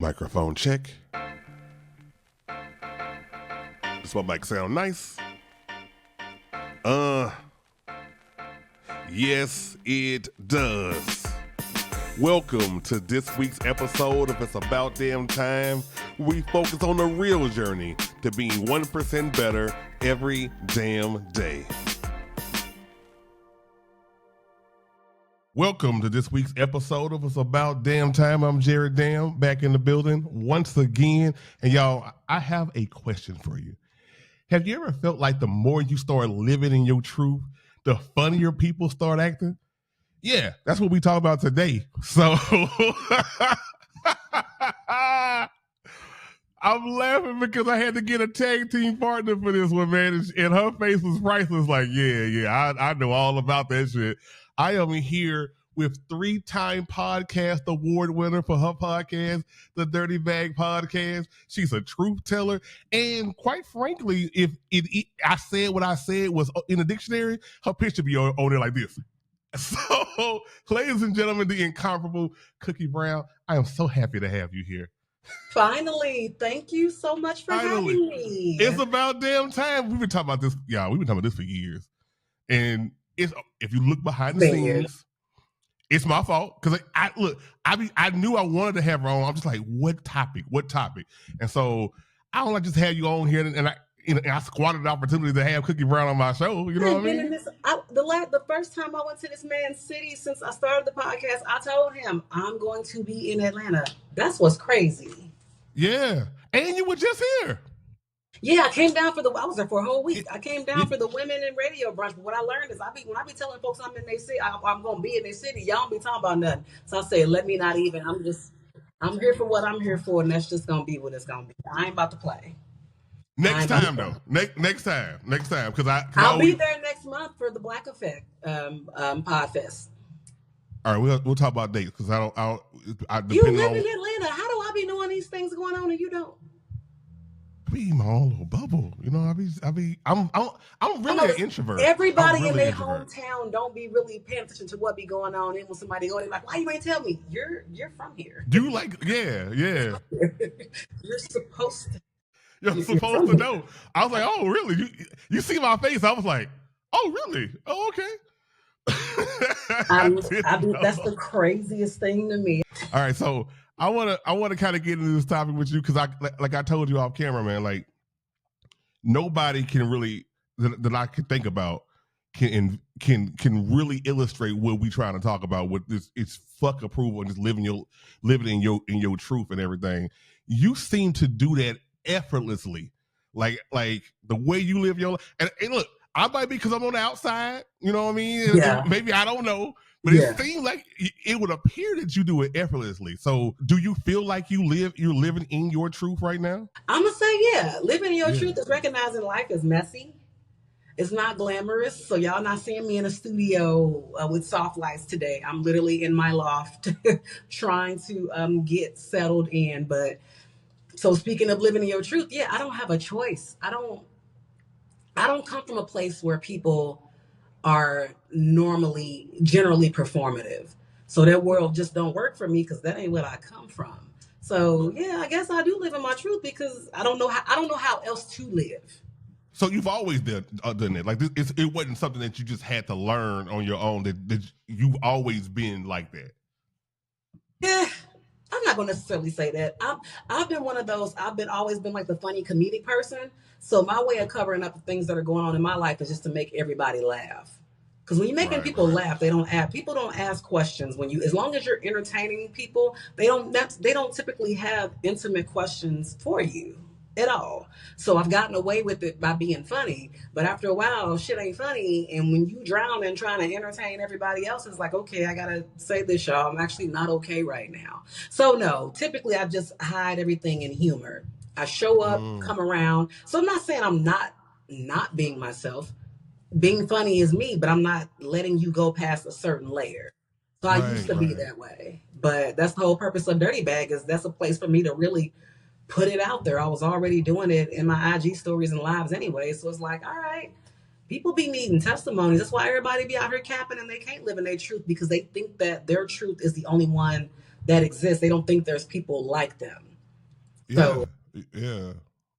Microphone check. Does my mic sound nice? Yes, it does. Welcome to this week's episode of It's About Damn Time. We focus on the real journey to being 1% better every damn day. Welcome to this week's episode of It's About Damn Time. I'm Jared Dam, back in the building once again. And y'all, I have a question for you. Have you ever felt like the more you start living in your truth, the funnier people start acting? Yeah, that's what we talk about today. So I'm laughing because I had to get a tag team partner for this one, man. And her face was priceless. Like, yeah, I know all about that shit. I am here with 3-time podcast award winner for her podcast, the Dirty Bag Podcast. She's a truth teller. And quite frankly, if I said what I said was in the dictionary, her picture be on there like this. So, ladies and gentlemen, the incomparable Cookie Brown, I am so happy to have you here. Finally, thank you so much for having me. It's about damn time. We've been talking about this, y'all. We've been talking about this for years. And if you look behind the scenes, it's my fault because I knew I wanted to have her on. I'm just like, what topic? And so I don't like just have you on here, and I squandered the opportunity to have Cookie Brown on my show. You know what I mean? The first time I went to this man's city since I started the podcast, I told him I'm going to be in Atlanta. That's what's crazy. Yeah, and you were just here. Yeah, I came down I was there for a whole week. I came down for the women in radio brunch. But what I learned is when I be telling folks I'm in their city, I'm going to be in their city. Y'all don't be talking about nothing. So I say, let me not even. I'm here for what I'm here for, and that's just going to be what it's going to be. I ain't about to play. Next time, though. Next time, because I'll be there next month for the Black Effect Podfest. All right, we'll talk about dates because You live in Atlanta. How do I be knowing these things going on and you don't? Be my own little bubble, you know. I'm really an introvert. Everybody in their hometown don't be really paying attention to what be going on. And when somebody go, they're like, "Why you ain't tell me? You're from here." Do you like? Yeah. You're supposed to. You're supposed to know. I was like, "Oh, really? You see my face?" I was like, "Oh, really? Oh, okay." That's the craziest thing to me. All right, so I want to kind of get into this topic with you because I told you off camera, man. Like nobody can really that I can think about can really illustrate what we trying to talk about with this. It's fuck approval and just living in your truth and everything. You seem to do that effortlessly, like the way you live your life. And look, I might be because I'm on the outside. You know what I mean? Yeah. Maybe I don't know. But it seems like it would appear that you do it effortlessly. So do you feel like you're living in your truth right now? I'm going to say, yeah. Living in your truth is recognizing life is messy. It's not glamorous. So y'all not seeing me in a studio with soft lights today. I'm literally in my loft trying to get settled in. But so speaking of living in your truth, yeah, I don't have a choice. I don't come from a place where people are generally performative. So their world just don't work for me because that ain't what I come from. So yeah, I guess I do live in my truth because I don't know how else to live. So you've always done it. Like it wasn't something that you just had to learn on your own. That you've always been like that. Yeah, I'm not going to necessarily say that. I've been one of those. Always been like the funny comedic person. So my way of covering up the things that are going on in my life is just to make everybody laugh. Because when you're making people laugh, people don't ask questions as long as you're entertaining people, they don't typically have intimate questions for you at all. So I've gotten away with it by being funny, but after a while, shit ain't funny. And when you drown in trying to entertain everybody else, it's like, okay, I gotta say this, y'all. I'm actually not okay right now. So no, typically I just hide everything in humor. I show up, come around. So I'm not saying I'm not being myself. Being funny is me, but I'm not letting you go past a certain layer. So I used to be that way. But that's the whole purpose of Dirty Bag is that's a place for me to really put it out there. I was already doing it in my IG stories and lives anyway. So it's like, all right, people be needing testimonies. That's why everybody be out here capping and they can't live in their truth because they think that their truth is the only one that exists. They don't think there's people like them. Yeah, So yeah.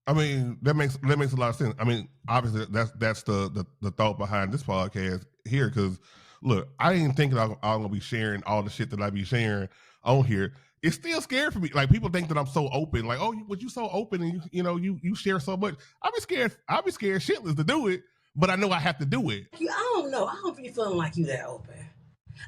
I mean, that makes a lot of sense. I mean, obviously, that's the thought behind this podcast here. Because look, I ain't thinking I'm gonna be sharing all the shit that I be sharing on here. It's still scary for me. Like people think that I'm so open. Like, oh, you so open and you share so much. I be scared. I be scared shitless to do it, but I know I have to do it. I don't know. I don't be feeling like you that open.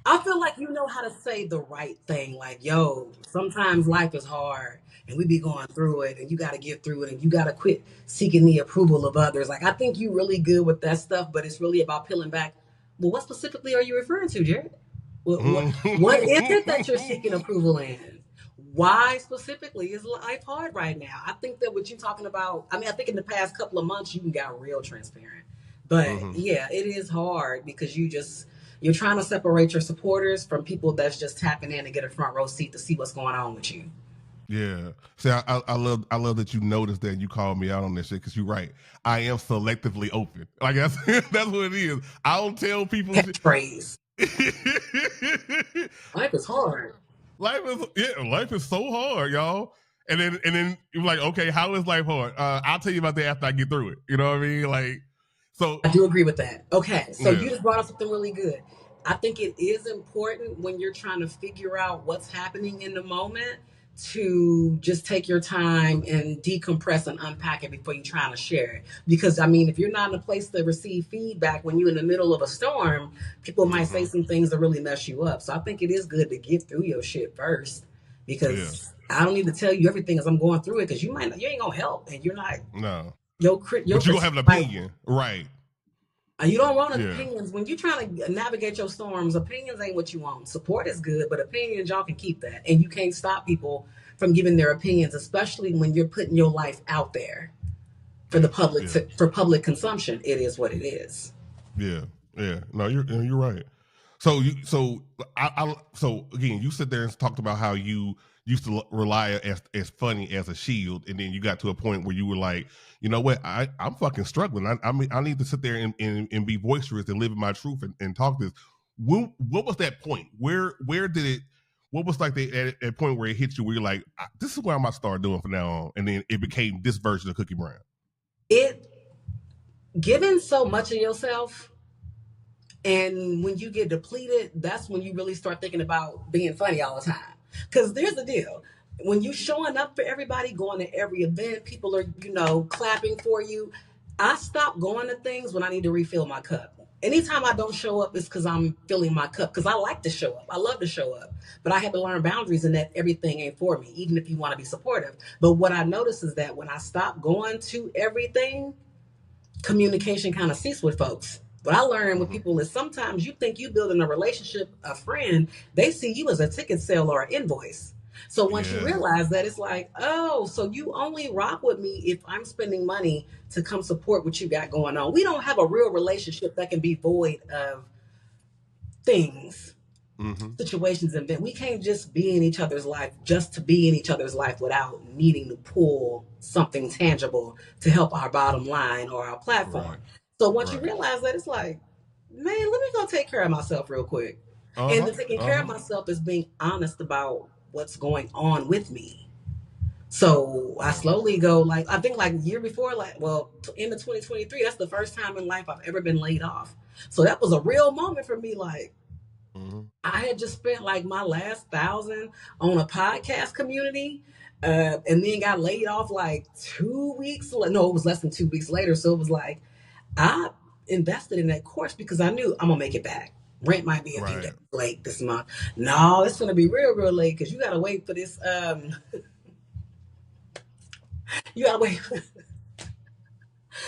I feel like you know how to say the right thing. Like, yo, sometimes life is hard and we be going through it and you got to get through it and you got to quit seeking the approval of others. Like, I think you really good with that stuff, but it's really about peeling back. Well, what specifically are you referring to, Jared? What is it that you're seeking approval in? Why specifically is life hard right now? I think that what you're talking about, I mean, I think in the past couple of months you got real transparent. But Mhm. yeah, it is hard because you're trying to separate your supporters from people that's just tapping in to get a front row seat to see what's going on with you. Yeah. See, I love that you noticed that and you called me out on this shit because you're right. I am selectively open. Like that's that's what it is. I don't tell people shit. Catchphrase. Life is hard. Life is so hard, y'all. And then you're like, okay, how is life hard? I'll tell you about that after I get through it. You know what I mean? Like, so I do agree with that. Okay, so yeah. you just brought up something really good. I think it is important when you're trying to figure out what's happening in the moment to just take your time and decompress and unpack it before you're trying to share it. Because I mean, if you're not in a place to receive feedback when you're in the middle of a storm, people might say Mm-hmm. some things that really mess you up. So I think it is good to get through your shit first Yeah. because I don't need to tell you everything as I'm going through it because you ain't gonna help and you're not No. your But you're gonna critique have an might. opinion. Right. You don't want Yeah. opinions when you're trying to navigate your storms. Opinions ain't what you want. Support is good, but opinions y'all can keep that, and you can't stop people from giving their opinions, especially when you're putting your life out there for the Yeah. public Yeah. for public consumption. It is what it is. Yeah, yeah. No, you're right. So again, you sit there and talked about how you used to rely as funny as a shield, and then you got to a point where you were like, you know what, I'm fucking struggling. I mean, I need to sit there and be boisterous and live in my truth and talk this. What was that point? Where did it? What was like at point where it hit you where you're like, this is what I'm gonna start doing from now on, and then it became this version of Cookie Brown. It giving so much of yourself, and when you get depleted, that's when you really start thinking about being funny all the time. Because there's the deal. When you showing up for everybody, going to every event, people are, clapping for you. I stop going to things when I need to refill my cup. Anytime I don't show up, it's because I'm filling my cup. Because I like to show up. I love to show up. But I had to learn boundaries and that everything ain't for me, even if you want to be supportive. But what I notice is that when I stop going to everything, communication kind of cease with folks. What I learned with Mm-hmm. people is sometimes you think you building a relationship, a friend, they see you as a ticket sale or an invoice. So once you Yeah. realize that, it's like, oh, so you only rock with me if I'm spending money to come support what you got going on. We don't have a real relationship that can be void of things, Mm-hmm. situations, and events. We can't just be in each other's life just to be in each other's life without needing to pull something tangible to help our bottom line or our platform. Right. So once you Right. realize that, it's like, man, let me go take care of myself real quick. Uh And huh. the taking Uh care of huh. myself is being honest about what's going on with me. So I Right. slowly go like I think like the year before, like end of 2023, that's the first time in life I've ever been laid off. So that was a real moment for me. Like Mm-hmm. I had just spent like my last 1,000 on a podcast community, and then got laid off like 2 weeks. No, it was less than 2 weeks later. So it was like I invested in that course because I knew I'm gonna make it back. Rent might be a few days Right. late this month. No, it's gonna be real, real late because you gotta wait for this. You gotta wait.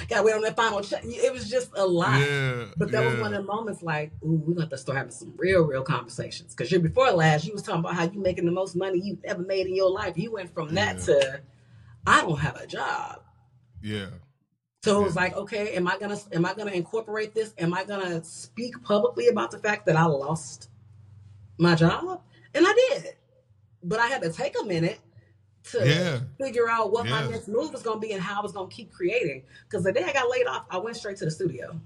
Gotta wait on that final check. It was just a lot. Yeah. But that was one Yeah. of the moments like, ooh, we're gonna have to start having some real, real conversations. Because year before last, you was talking about how you making the most money you've ever made in your life. You went from that Yeah. to I don't have a job. Yeah. So it was Yeah. like, okay, am I gonna incorporate this? Am I gonna speak publicly about the fact that I lost my job? And I did. But I had to take a minute to Yeah. figure out what my Yes. next move was gonna be and how I was gonna keep creating. Because the day I got laid off, I went straight to the studio.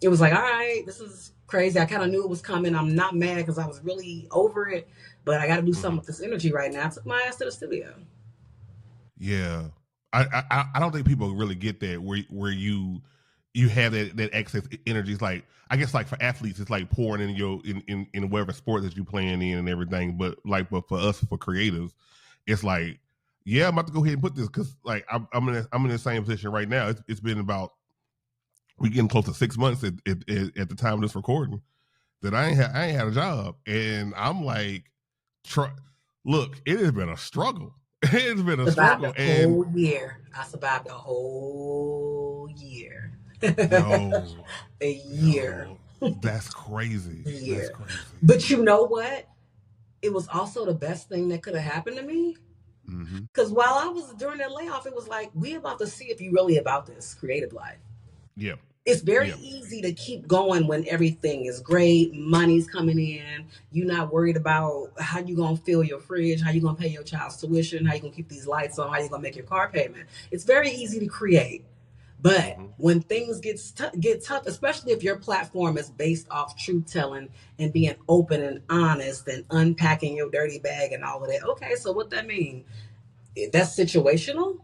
It was like, all right, this is crazy. I kind of knew it was coming. I'm not mad because I was really over it, but I got to do something Mm-hmm. with this energy right now. I took my ass to the studio. Yeah, I don't think people really get that where you have that excess energy. It's like, I guess, like for athletes, it's like pouring in in whatever sport that you playing in and everything. But for us, for creatives, it's like, yeah, I'm about to go ahead and put this, because like I'm in the same position right now. It's been about, we getting close to 6 months at the time of this recording, that I ain't had a job, and I'm like, try, look, it has been a struggle. It's been a Survived struggle, a and whole year. I survived a whole year. yo, A year. yo, that's crazy. That's Year. crazy. But you know what? It was also the best thing that could have happened to me. Mm-hmm. Because while I was during that layoff, it was like, we about to see if you really about this creative life. Yeah. It's very Yeah. easy to keep going when everything is great, money's coming in, you're not worried about how you gonna fill your fridge, how you gonna pay your child's tuition, how you gonna keep these lights on, how you gonna make your car payment. It's very easy to create. But Mm-hmm. when things get tough, especially if your platform is based off truth telling and being open and honest and unpacking your dirty bag and all of that, okay, so what that mean? That's situational.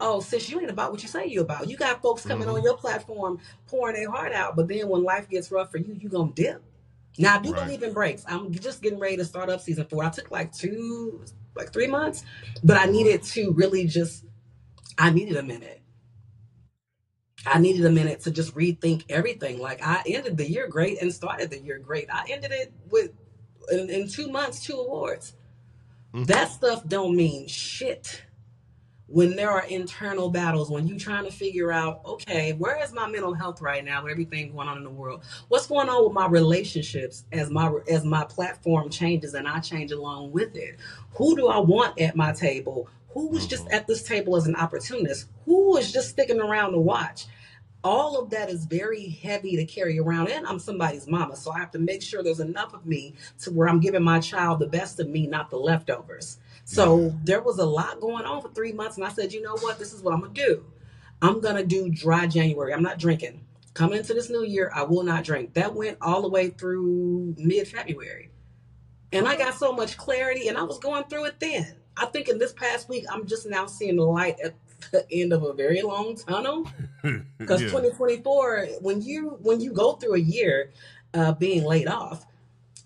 Oh, sis, you ain't about what you say you about. You got folks coming Mm-hmm. on your platform pouring their heart out, but then when life gets rough for you, you gonna dip. Now I do Right. believe in breaks. I'm just getting ready to start up season 4. I took like 3 months, but I Uh-huh. needed to really just. I needed a minute. I needed a minute to just rethink everything. Like, I ended the year great and started the year great. I ended it with in 2 months 2 awards. Mm-hmm. That stuff don't mean shit when there are internal battles, when you trying to figure out, okay, where is my mental health right now with everything going on in the world? What's going on with my relationships as my platform changes and I change along with it? Who do I want at my table? Who is just Mm-hmm. at this table as an opportunist? Who is just sticking around to watch? All of that is very heavy to carry around, and I'm somebody's mama, so I have to make sure there's enough of me to where I'm giving my child the best of me, not the leftovers. Yeah. So there was a lot going on for 3 months, and I said, you know what, this is what I'm gonna do. I'm gonna do dry January. I'm not drinking. Coming into this new year, I will not drink. That went all the way through mid-February, and I Okay. got so much clarity, and I was going through it then. I think in this past week, I'm just now seeing the light at the end of a very long tunnel, because Yeah. 2024, when you go through a year being laid off,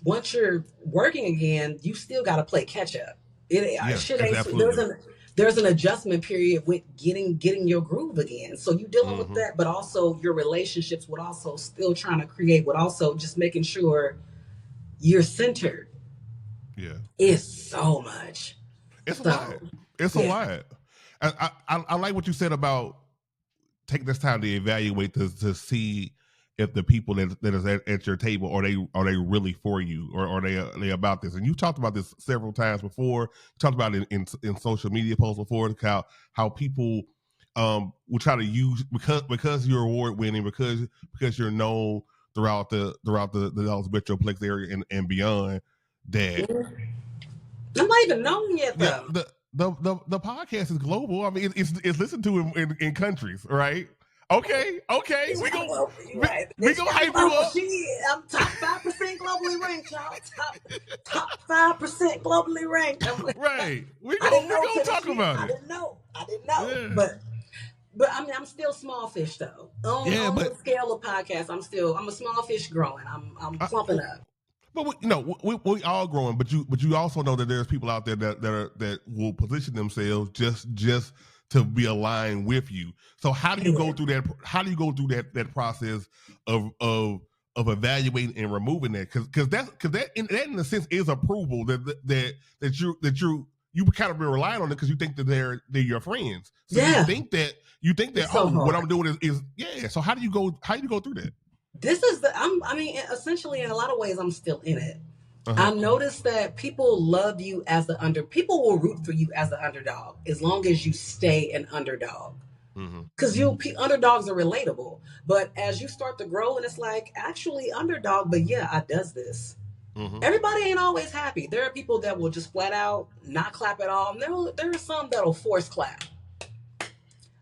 once you're working again, you still got to play catch up. Yes. Shit It's ain't absolutely. there's an adjustment period with getting your groove again. So you dealing with Mm-hmm. that, but also your relationships with also still trying to create, with also just making sure you're centered. Yeah. It's so much. It's a lot. So It's a yeah, lot. I like what you said about take this time to evaluate to see if the people that is at your table, are they really for you, or are they about this. And you talked about this several times before. You talked about it in social media posts before, how people will try to use, because you're award winning, because you're known throughout the Dallas Metroplex area and beyond, that I'm not even known yet yeah, though. the podcast is global. I mean, it's listened to in countries, right? Okay, You right. we Bitch, gonna that's hype you global. up, Shit, I'm top 5% globally ranked, y'all. Top 5% globally ranked. right? I didn't We know gonna to the talk shit. about I it. didn't know. I didn't know. Yeah, But I mean, I'm still small fish though. yeah, On but the scale of podcasts, I'm a small fish growing. I'm plumping up. but we all growing, but you also know that there's people out there that will position themselves just to be aligned with you. So how do you Yeah. go through that? How do you go through that process of evaluating and removing that? Because that in a sense is approval that you kind of been relying on it, because you think that they're your friends. So Yeah. you think that, It's so oh, what hard. I'm doing is yeah. So how do you go through that? This is the I mean, essentially in a lot of ways I'm still in it. Uh huh. I noticed that people love you as people will root for you as the underdog as long as you stay an underdog. Mm-hmm. Because underdogs are relatable. But as you start to grow and it's like, actually underdog, but yeah, I does this. Mm-hmm. Everybody ain't always happy. There are people that will just flat out not clap at all. And there are some that'll force clap.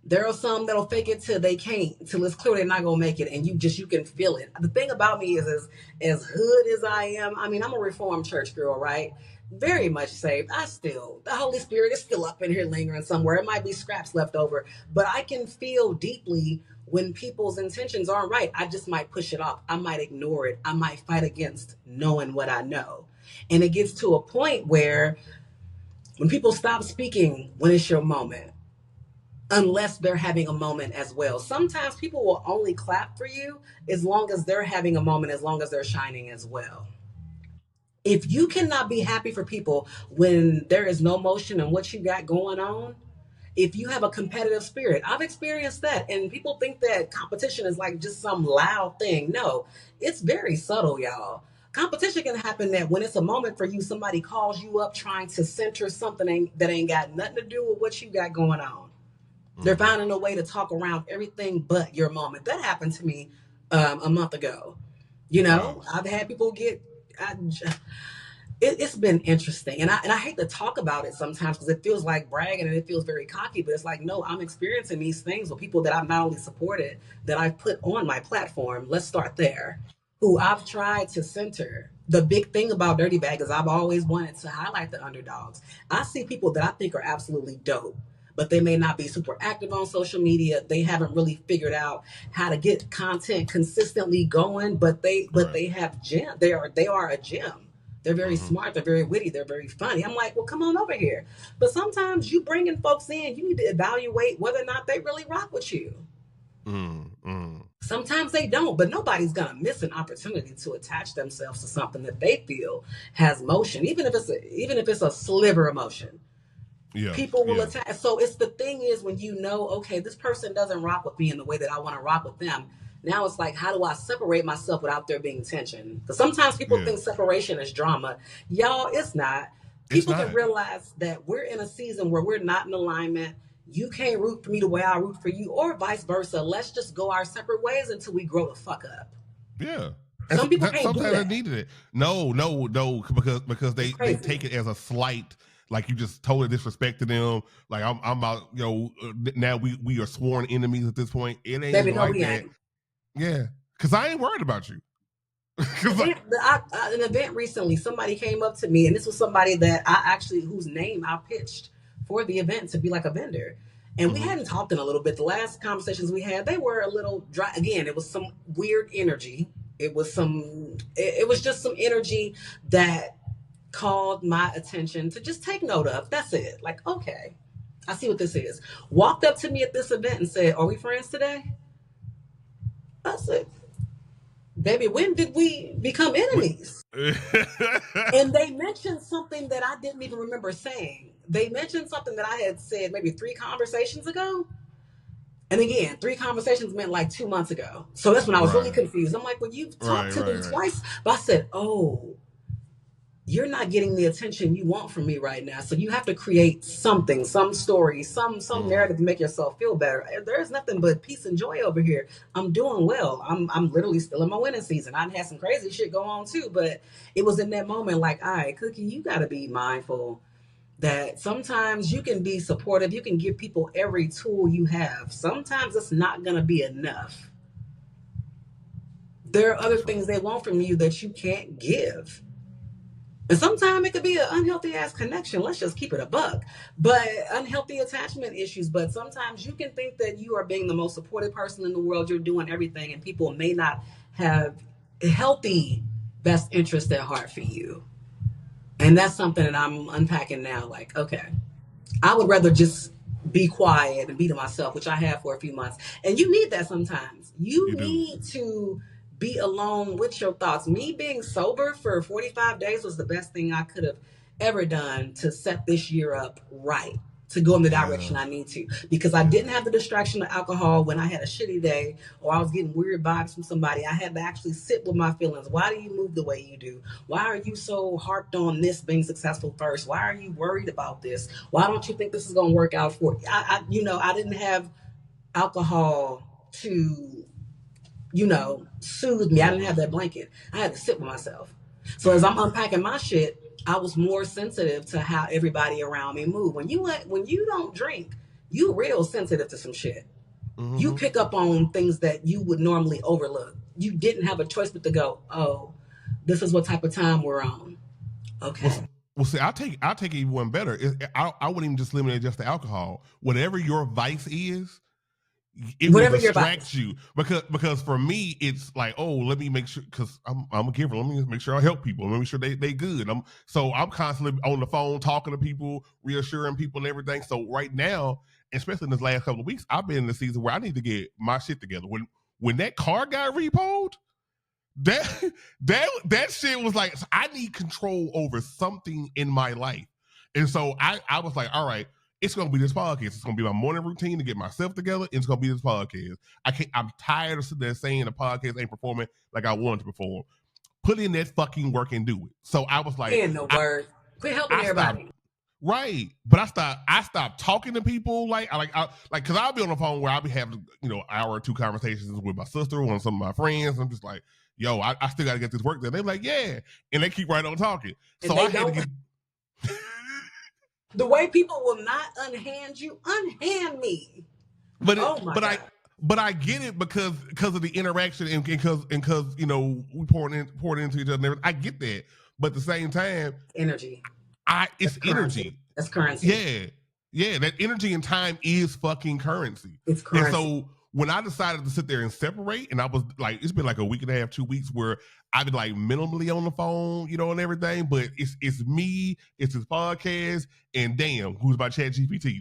There are some that'll fake it till they can't, till it's clear they're not gonna make it, and you can feel it. The thing about me is, as hood as I am, I mean, I'm a reformed church girl, right? very much saved. The Holy Spirit is still up in here lingering somewhere. It might be scraps left over, but I can feel deeply when people's intentions aren't right. I just might push it off. I might ignore it. I might fight against knowing what I know. And it gets to a point where when people stop speaking when it's your moment, unless they're having a moment as well. Sometimes people will only clap for you as long as they're having a moment, as long as they're shining as well. If you cannot be happy for people when there is no motion in what you got going on, if you have a competitive spirit, I've experienced that. And people think that competition is like just some loud thing. No, it's very subtle, y'all. Competition can happen that when it's a moment for you, somebody calls you up trying to center something that ain't got nothing to do with what you got going on. They're finding a way to talk around everything but your moment. That happened to me a month ago. You know, I've had people get. It's been interesting, and I hate to talk about it sometimes because it feels like bragging and it feels very cocky. But it's like, no, I'm experiencing these things with people that I've not only supported, that I've put on my platform. Let's start there. Who I've tried to center. The big thing about Dirty Bag is I've always wanted to highlight the underdogs. I see people that I think are absolutely dope, but they may not be super active on social media. They haven't really figured out how to get content consistently going, but they have gem. They are a gem. They're very smart. They're very witty. They're very funny. I'm like, well, come on over here. But sometimes you bringing folks in, you need to evaluate whether or not they really rock with you. Sometimes they don't, but nobody's gonna miss an opportunity to attach themselves to something that they feel has motion, even if it's a sliver of motion. Yeah. People will attack. So it's the thing is when you know, okay, this person doesn't rock with me in the way that I want to rock with them. Now it's like, how do I separate myself without there being tension? Because sometimes people think separation is drama. Y'all, it's not. People can realize that we're in a season where we're not in alignment. You can't root for me the way I root for you, or vice versa. Let's just go our separate ways until we grow the fuck up. Yeah. Some people can't sometimes do that. they needed it. No, because they take it as a slight, like you just totally disrespected them. Like I'm about, now we are sworn enemies at this point. It ain't Baby, like no, that. ain't. Yeah, because I ain't worried about you. An event recently, somebody came up to me, and this was somebody that whose name I pitched for the event to be like a vendor. And we hadn't talked in a little bit. The last conversations we had, they were a little dry. Again, it was some weird energy. It was just some energy that called my attention to just take note of. That's it. Like, okay, I see what this is. Walked up to me at this event and said, "Are we friends today?" I said, "Baby, when did we become enemies?" And they mentioned something that I didn't even remember saying. They mentioned something that I had said maybe 3 conversations ago. And again, 3 conversations meant like 2 months ago. So that's when I was really confused. I'm like, well, you've talked to me twice. But I said, oh, you're not getting the attention you want from me right now. So you have to create something, some story, some narrative to make yourself feel better. There's nothing but peace and joy over here. I'm doing well. I'm literally still in my winning season. I've had some crazy shit go on too, but it was in that moment like, all right, Cookie, you got to be mindful that sometimes you can be supportive. You can give people every tool you have. Sometimes it's not going to be enough. There are other things they want from you that you can't give. And sometimes it could be an unhealthy ass connection. Let's just keep it a buck. But unhealthy attachment issues. But sometimes you can think that you are being the most supportive person in the world. You're doing everything, and people may not have healthy best interest at heart for you. And that's something that I'm unpacking now. Like, okay, I would rather just be quiet and be to myself, which I have for a few months. And you need that sometimes. You need to be alone with your thoughts. Me being sober for 45 days was the best thing I could have ever done to set this year up right, to go in the direction I need to. Because I didn't have the distraction of alcohol when I had a shitty day or I was getting weird vibes from somebody. I had to actually sit with my feelings. Why do you move the way you do? Why are you so harped on this being successful first? Why are you worried about this? Why don't you think this is going to work out for you? I didn't have alcohol to soothe me. I didn't have that blanket. I had to sit with myself. So as I'm unpacking my shit, I was more sensitive to how everybody around me moved. When you don't drink, you real sensitive to some shit. You pick up on things that you would normally overlook. You didn't have a choice but to go, oh, this is what type of time we're on. Okay. Well, see, I take it even one better. I wouldn't even just limit it just to alcohol. Whatever your vice is, it will Whatever your distract vice. you because for me it's like, oh, let me make sure, because I'm a giver, let me make sure I help people, let me make sure they good. I'm constantly on the phone talking to people, reassuring people and everything. So right now, especially in this last couple of weeks, I've been in the season where I need to get my shit together. When that car got repoed, that that shit was like, I need control over something in my life. And so I was like, all right, it's gonna be this podcast. It's gonna be my morning routine to get myself together. It's gonna be this podcast. I'm tired of sitting there saying the podcast ain't performing like I want to perform. Put in that fucking work and do it. So I was like, In the word. Quit helping I stopped. everybody. Right, but I stopped talking to people because I'll be on the phone where I'll be having hour or two conversations with my sister or some of my friends. I'm just like, yo, I still got to get this work done. They're like, yeah, and they keep right on talking. And So I had to get. The way people will not unhand you, unhand me. Oh my God. But I get it because of the interaction and because we poured into each other and everything. I get that, but at the same time, energy. It's energy. That's currency. Yeah. That energy and time is fucking currency. It's currency. And so when I decided to sit there and separate, and I was like, it's been like a week and a half, 2 weeks where I've been like minimally on the phone, and everything. But it's me, it's his podcast, and D.A.M.N, who's my chat GPT.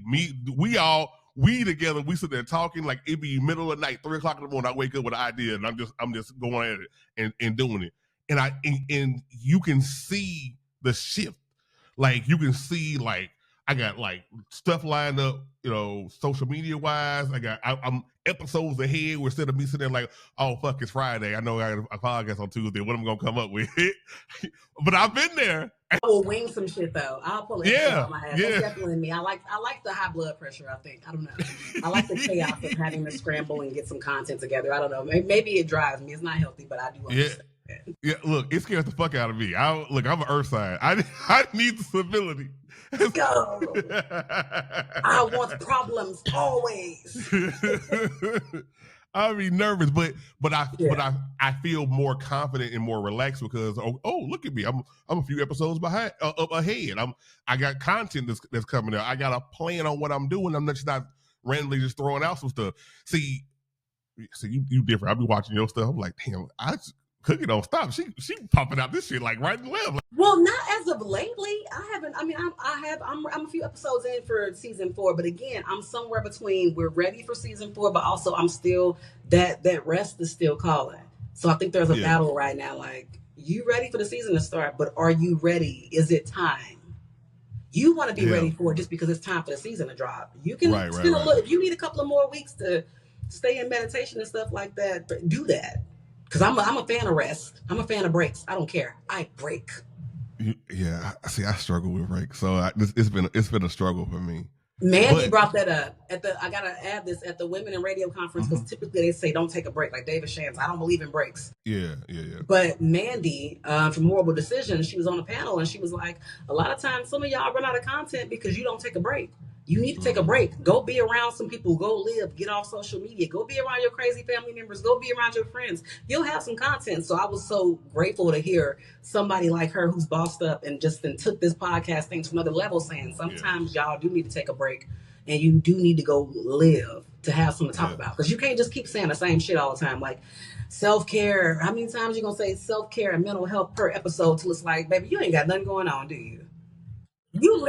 We together, we sit there talking like it be middle of the night, 3:00 in the morning. I wake up with an idea and I'm just going at it and doing it. And you can see the shift. Like you can see, like I got like stuff lined up, social media wise. I'm episodes ahead. Where instead of me sitting there like, oh fuck, it's Friday. I know I got a podcast on Tuesday. What am I gonna come up with? But I've been there. I will wing some shit though. I'll pull it out my ass. Yeah. That's definitely me. I like the high blood pressure. I think. I don't know. I like the chaos of having to scramble and get some content together. I don't know. Maybe it drives me. It's not healthy, but I do understand. Yeah, look, it scares the fuck out of me. I'm an earth sign. I need the stability. Let's go. I want problems always. I'll be nervous, but I feel more confident and more relaxed because look at me, I'm a few episodes behind up ahead. I got content that's coming out. I got a plan on what I'm doing. I'm just not randomly just throwing out some stuff. See, you different. I'll be watching your stuff. I'm like, damn, Cookie don't stop. She popping out this shit like right and left. Well, not as of lately. I haven't. I mean, I'm a few episodes in for season 4, but again, I'm somewhere between. We're ready for season 4, but also I'm still that rest is still calling. So I think there's a battle right now. Like, you ready for the season to start, but are you ready? Is it time? You want to be ready for it just because it's time for the season to drop. You can spend a little. If you need a couple of more weeks to stay in meditation and stuff like that, do that. Because I'm a fan of rest. I'm a fan of breaks. I don't care. I break. Yeah, see, I struggle with breaks, so it's been a struggle for me. Mandy brought that up I gotta add this at the Women in Radio conference because typically they say don't take a break. Like David Shams, I don't believe in breaks. Yeah. But Mandy from Horrible Decisions, she was on the panel and she was like, a lot of times some of y'all run out of content because you don't take a break. You need to take a break. Go be around some people. Go live. Get off social media. Go be around your crazy family members. Go be around your friends. You'll have some content. So I was so grateful to hear somebody like her who's bossed up and just took this podcast thing to another level, saying sometimes y'all do need to take a break and you do need to go live to have something to talk about. Because you can't just keep saying the same shit all the time. Like self-care. How many times you going to say self-care and mental health per episode till it's like, baby, you ain't got nothing going on, do you? You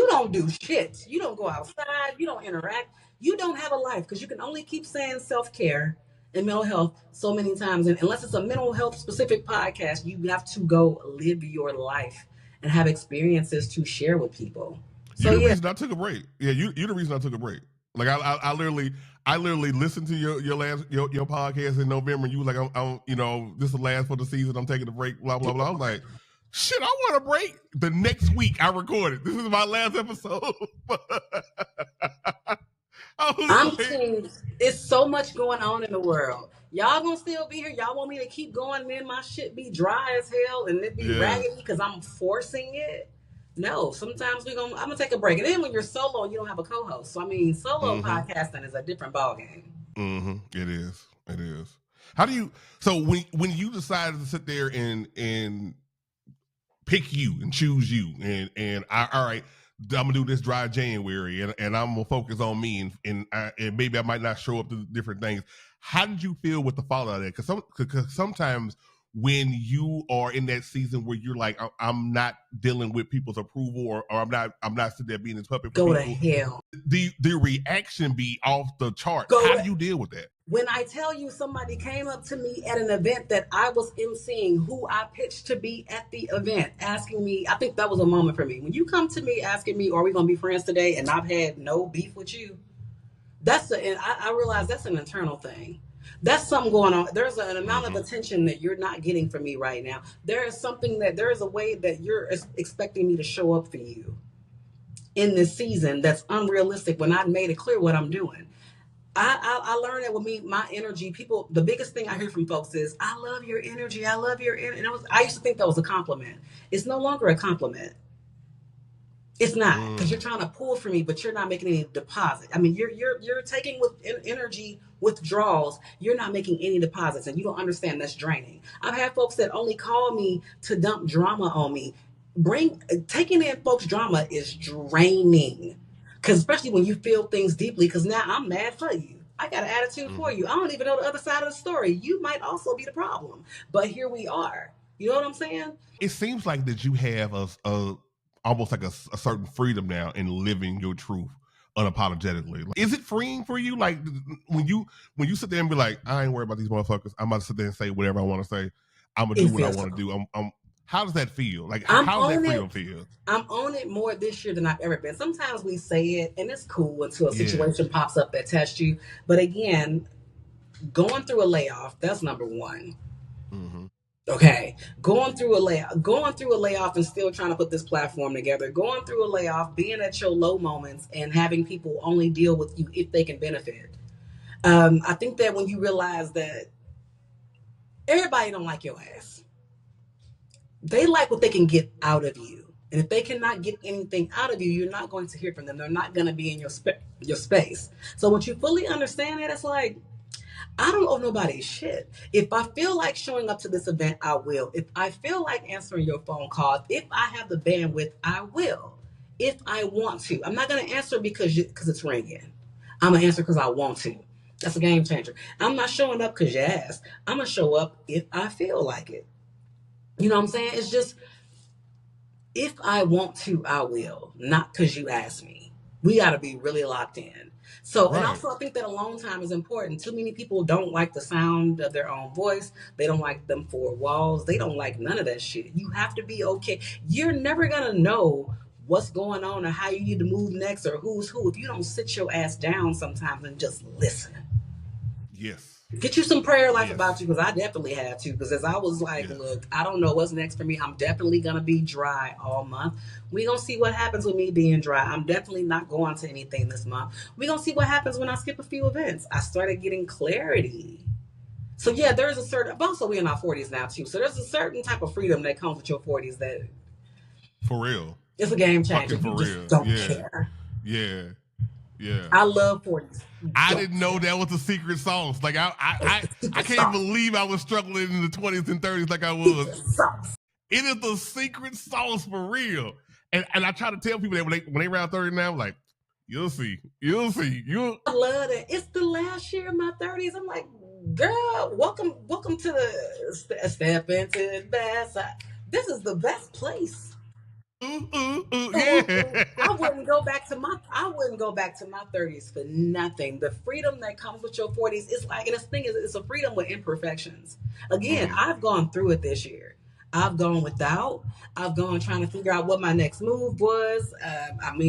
don't do shit. You don't go outside. You don't interact. You don't have a life because you can only keep saying self-care and mental health so many times. And unless it's a mental health specific podcast, you have to go live your life and have experiences to share with people. So you're the reason I took a break. Yeah, you're the reason I took a break. Like I literally listened to your podcast in November. And you was like, I'm this is the last for the season. I'm taking a break. Blah blah blah. I was like, shit, I want a break. The next week I recorded. This is my last episode. I'm saying it's so much going on in the world. Y'all gonna still be here? Y'all want me to keep going and then my shit be dry as hell and it be raggedy because I'm forcing it? No, sometimes I'm gonna take a break. And then when you're solo, you don't have a co-host. So I mean, solo podcasting is a different ballgame. It is. How do you? So when you decided to sit there and pick you and choose you, and all right, I'm gonna do this dry January, and I'm gonna focus on me, and maybe I might not show up to different things. How did you feel with the fallout of that? Because sometimes when you are in that season where you're like, I'm not dealing with people's approval, or I'm not sitting there being this puppet for Go people. to hell. The reaction be off the chart. How do you deal with that? When I tell you somebody came up to me at an event that I was emceeing, who I pitched to be at the event, asking me, I think that was a moment for me. When you come to me asking me, are we going to be friends today? And I've had no beef with you. I realize that's an internal thing. That's something going on. There's an amount of attention that you're not getting from me right now. There is a way that you're expecting me to show up for you in this season that's unrealistic when I made it clear what I'm doing. I learned that with me, my energy, people, the biggest thing I hear from folks is, I love your energy. I love your energy. And I used to think that was a compliment. It's no longer a compliment. It's not, because you're trying to pull from me, but you're not making any deposit. I mean, you're taking with energy withdrawals. You're not making any deposits, and you don't understand that's draining. I've had folks that only call me to dump drama on me. Taking in folks' drama is draining, because especially when you feel things deeply. Because now I'm mad for you. I got an attitude for you. I don't even know the other side of the story. You might also be the problem, but here we are. You know what I'm saying? It seems like that you have a almost like a certain freedom now in living your truth unapologetically. Is it freeing for you? Like when you sit there and be like, I ain't worried about these motherfuckers. I'm about to sit there and say whatever I want to say. I'm gonna do what I want to do. How does that feel? Like how does that freedom feel? I'm on it more this year than I've ever been. Sometimes we say it and it's cool until a situation pops up that tests you. But again, going through a layoff, that's number one. Okay, going through a layoff and still trying to put this platform together, going through a layoff, being at your low moments and having people only deal with you if they can benefit. I think that when you realize that everybody don't like your ass, they like what they can get out of you. And if they cannot get anything out of you, you're not going to hear from them. They're not going to be in your space. So once you fully understand that, it's like, I don't owe nobody shit. If I feel like showing up to this event, I will. If I feel like answering your phone calls, if I have the bandwidth, I will. If I want to. I'm not going to answer because it's ringing. I'm going to answer because I want to. That's a game changer. I'm not showing up because you asked. I'm going to show up if I feel like it. You know what I'm saying? It's just, if I want to, I will. Not because you asked me. We got to be really locked in. So, and also I think that alone time is important. Too many people don't like the sound of their own voice. They don't like them four walls. They don't like none of that shit. You have to be okay. You're never going to know what's going on or how you need to move next or who's who if you don't sit your ass down sometimes and just listen. Yes. Get you some prayer life about you, because I definitely had to. Because as I was like, look, I don't know what's next for me. I'm definitely going to be dry all month. We're going to see what happens with me being dry. I'm definitely not going to anything this month. We're going to see what happens when I skip a few events. I started getting clarity. So yeah, there's a certain, but also we're in our 40s now too. So there's a certain type of freedom that comes with your 40s that. For real. It's a game changer. Fucking for real. Don't care. Yeah. Yeah. I love 40s. I didn't know that was the secret sauce. Like I can't believe I was struggling in the 20s and 30s like I was. It is the secret sauce for real. And I try to tell people that when they around 30 now, I'm like, you'll see. I love that. It's the last year of my 30s. I'm like, girl, welcome to the step into the best side. This is the best place. Yeah. I wouldn't go back to my 30s for nothing. The freedom that comes with your 40s is like, and this thing is, it's a freedom with imperfections. Again, I've gone through it this year. I've gone without. I've gone trying to figure out what my next move was.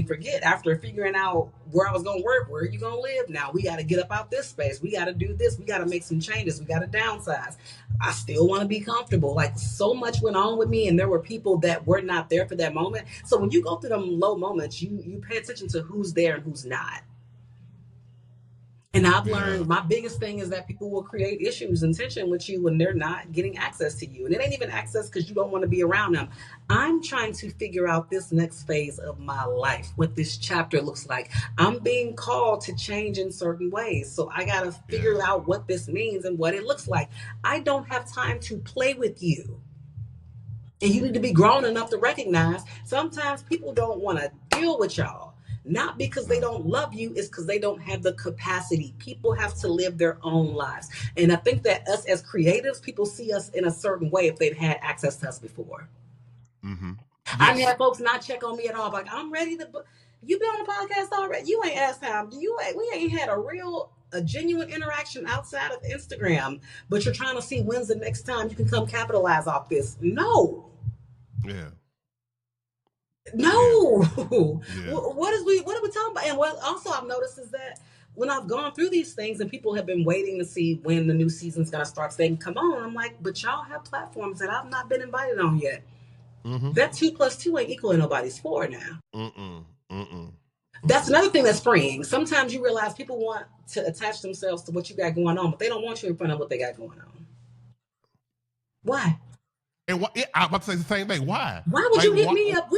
Forget, after figuring out where I was going to work, where are you going to live now? We got to get up out this space. We got to do this. We got to make some changes. We got to downsize. I still want to be comfortable. Like, so much went on with me, and there were people that were not there for that moment. So when you go through them low moments, you pay attention to who's there and who's not. And I've learned my biggest thing is that people will create issues and tension with you when they're not getting access to you. And it ain't even access because you don't want to be around them. I'm trying to figure out this next phase of my life, what this chapter looks like. I'm being called to change in certain ways. So I got to figure out what this means and what it looks like. I don't have time to play with you. And you need to be grown enough to recognize sometimes people don't want to deal with y'all. Not because they don't love you, it's because they don't have the capacity. People have to live their own lives. And I think that us as creatives, people see us in a certain way if they've had access to us before. Mm-hmm. I Yes. had folks not check on me at all. Like, I'm ready to. You been on the podcast already? You ain't asked time. We ain't had a genuine interaction outside of Instagram. But you're trying to see when's the next time you can come capitalize off this. No. Yeah. No. Yeah. What are we talking about? And what also I've noticed is that when I've gone through these things and people have been waiting to see when the new season's gonna start, so they can come on. I'm like, but y'all have platforms that I've not been invited on yet. Mm-hmm. That 2+2 ain't equaling nobody's 4 now. Mm-mm. Mm-mm. That's another thing that's freeing. Sometimes you realize people want to attach themselves to what you got going on, but they don't want you in front of what they got going on. Why? And what? I'm about to say the same thing. Why? Why would Like, you hit me up?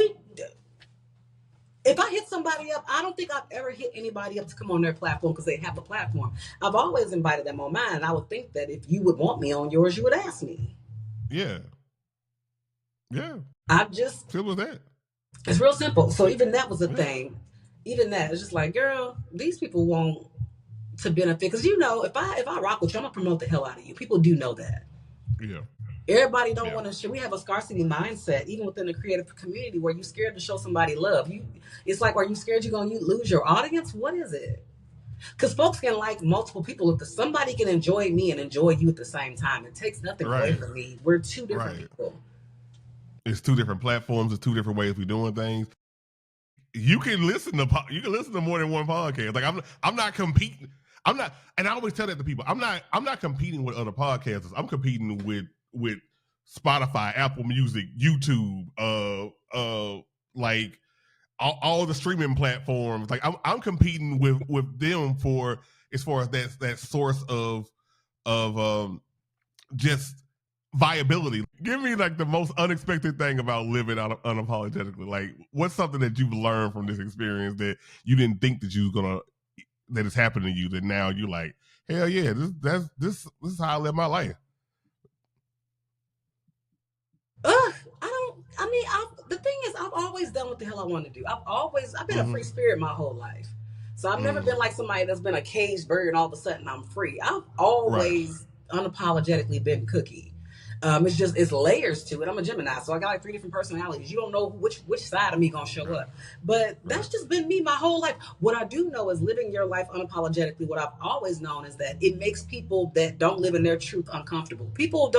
If I hit somebody up, I don't think I've ever hit anybody up to come on their platform because they have a platform. I've always invited them on mine. And I would think that if you would want me on yours, you would ask me. Yeah. Yeah. I've just Simple as that. It's real simple. So even that was a thing. Even that, it's just like, girl, these people want to benefit because if I rock with you, I'm gonna promote the hell out of you. People do know that. Yeah. Everybody don't want to share. We have a scarcity mindset, even within the creative community, where you're scared to show somebody love. It's like, are you scared you're gonna lose your audience? What is it? Because folks can like multiple people. If somebody can enjoy me and enjoy you at the same time, it takes nothing away from me. We're two different people. It's two different platforms. It's two different ways we're doing things. You can listen to more than one podcast. Like I'm not competing. I'm not, and I always tell that to people. I'm not competing with other podcasters. I'm competing with Spotify, Apple Music, YouTube, like all the streaming platforms. Like I'm competing with them for as far as that source of just viability. Give me like the most unexpected thing about living unapologetically. Like, what's something that you've learned from this experience that you didn't think that that has happened to you, that now you're like, hell yeah, this is how I live my life. The thing is, I've always done what the hell I want to do. I've been a free spirit my whole life. So I've never been like somebody that's been a caged bird and all of a sudden I'm free. I've always unapologetically been Cookie. It's layers to it. I'm a Gemini, so I got like 3 different personalities. You don't know which side of me gonna show up. But that's just been me my whole life. What I do know is living your life unapologetically. What I've always known is that it makes people that don't live in their truth uncomfortable. People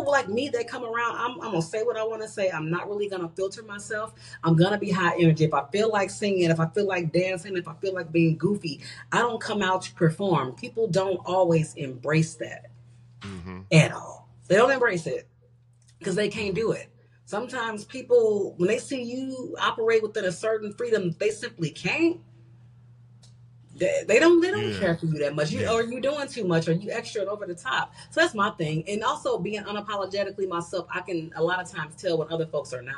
like me that come around, I'm gonna say what I want to say. I'm not really gonna filter myself. I'm gonna be high energy. If I feel like singing, if I feel like dancing, if I feel like being goofy, I don't come out to perform. People don't always embrace that at all. They don't embrace it because they can't do it. Sometimes people, when they see you operate within a certain freedom, they simply can't. They don't care for you that much. Or you doing too much, or you extra and over the top. So that's my thing. And also being unapologetically myself, I can a lot of times tell when other folks are not.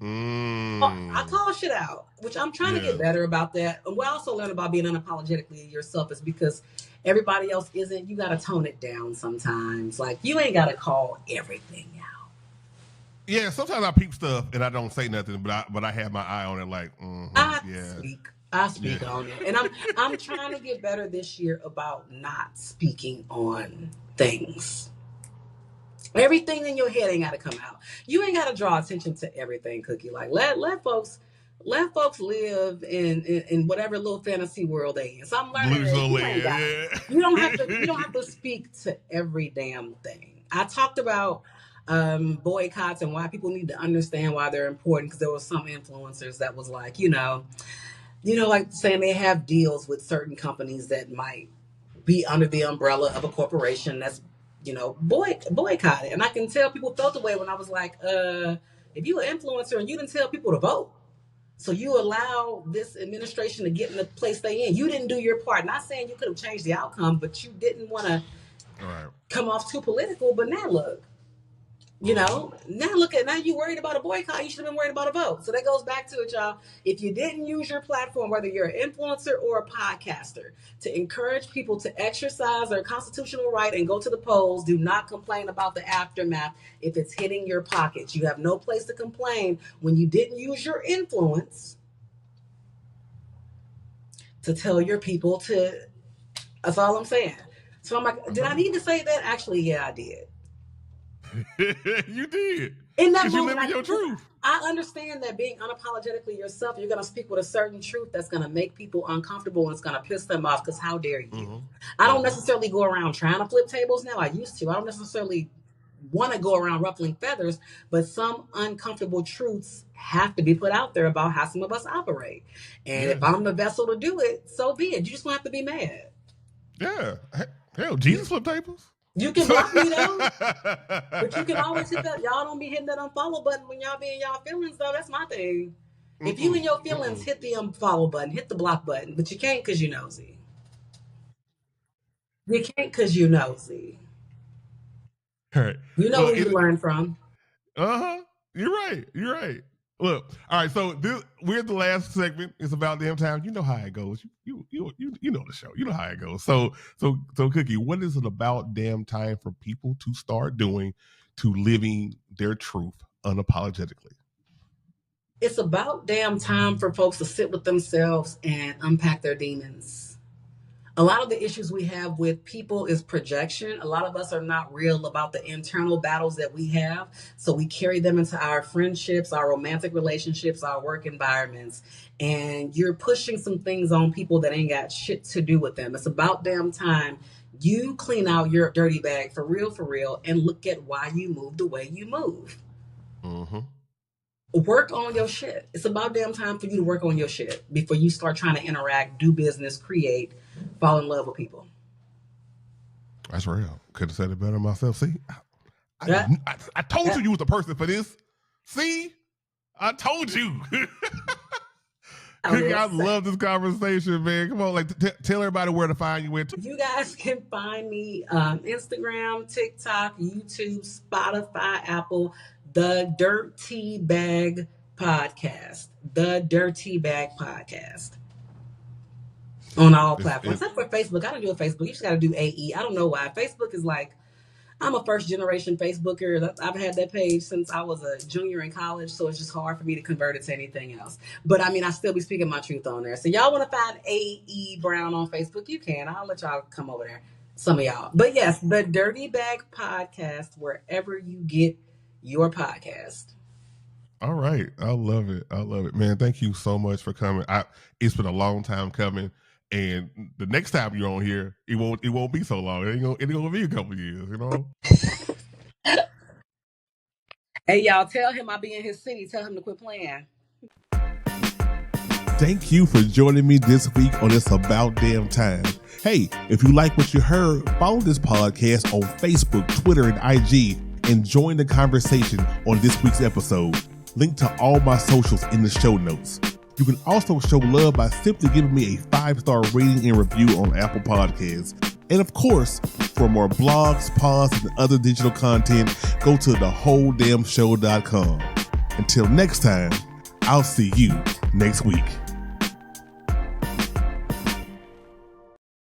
I call shit out, which I'm trying to get better about that. And we also learn about being unapologetically yourself is because everybody else isn't. You got to tone it down sometimes. Like, you ain't got to call everything out. Yeah, sometimes I peep stuff and I don't say nothing, but I have my eye on it. Like, I speak on it, and I'm trying to get better this year about not speaking on things. Everything in your head ain't got to come out. You ain't got to draw attention to everything, Cookie. Like, let folks live in whatever little fantasy world they in. So I'm learning that you don't have to speak to every damn thing. I talked about boycotts and why people need to understand why they're important, because there were some influencers that was like, like saying they have deals with certain companies that might be under the umbrella of a corporation that's boycotted. And I can tell people felt the way when I was like, if you an influencer and you didn't tell people to vote, so you allow this administration to get in the place they in, you didn't do your part. Not saying you could have changed the outcome, but you didn't want to come off too political. But now look, You know, now you worried about a boycott. You should have been worried about a vote. So that goes back to it, y'all. If you didn't use your platform, whether you're an influencer or a podcaster, to encourage people to exercise their constitutional right and go to the polls, do not complain about the aftermath if it's hitting your pockets. You have no place to complain when you didn't use your influence to tell your people to. That's all I'm saying. So I'm like, did I need to say that? Actually, yeah, I did. You did. In that moment, you live in your truth. I understand that being unapologetically yourself, you're going to speak with a certain truth that's going to make people uncomfortable and it's going to piss them off because how dare you? Mm-hmm. I don't necessarily go around trying to flip tables now. I used to. I don't necessarily want to go around ruffling feathers, but some uncomfortable truths have to be put out there about how some of us operate. And if I'm the vessel to do it, so be it. You just don't have to be mad. Yeah. Hell, Jesus flipped tables. You can block me though, but you can always hit that. Y'all don't be hitting that unfollow button when y'all be in y'all feelings though. That's my thing. If you in your feelings, hit the unfollow button, hit the block button, but you can't because you nosy. You can't because you nosy. Right. You know who you learn from. You're right. You're right. Look, all right. So we're at the last segment. It's about damn time. You know how it goes. You know the show. You know how it goes. So Cookie, what is it about damn time for people to start doing to living their truth unapologetically? It's about damn time for folks to sit with themselves and unpack their demons. A lot of the issues we have with people is projection. A lot of us are not real about the internal battles that we have. So we carry them into our friendships, our romantic relationships, our work environments. And you're pushing some things on people that ain't got shit to do with them. It's about damn time you clean out your dirty bag for real, and look at why you move the way you move. Mm-hmm. Work on your shit. It's about damn time for you to work on your shit before you start trying to interact, do business, create, fall in love with people. That's real. Could have said it better myself. See, I told you was the person for this. See, I told you. I love this conversation, man. Come on, tell everybody where to find you. You guys can find me Instagram, TikTok, YouTube, Spotify, Apple, The Dirty Bag Podcast. The Dirty Bag Podcast. On all platforms, except for Facebook. I don't do a Facebook. You just got to do AE. I don't know why. Facebook is like, I'm a first generation Facebooker. I've had that page since I was a junior in college, so it's just hard for me to convert it to anything else. But I mean, I still be speaking my truth on there. So y'all want to find AE Brown on Facebook? You can. I'll let y'all come over there. Some of y'all. But yes, the Dirty Bag Podcast, wherever you get your podcast. All right. I love it. Man, thank you so much for coming. It's been a long time coming. And the next time you're on here, it won't be so long. It's gonna be a couple years, you know. Hey, y'all, tell him I'll be in his city. Tell him to quit playing. Thank you for joining me this week on It's About Damn Time. Hey, if you like what you heard, follow this podcast on Facebook, Twitter, and IG, and join the conversation on this week's episode. Link to all my socials in the show notes. You can also show love by simply giving me a 5-star rating and review on Apple Podcasts. And of course, for more blogs, pods, and other digital content, go to thewholedamnshow.com. Until next time, I'll see you next week.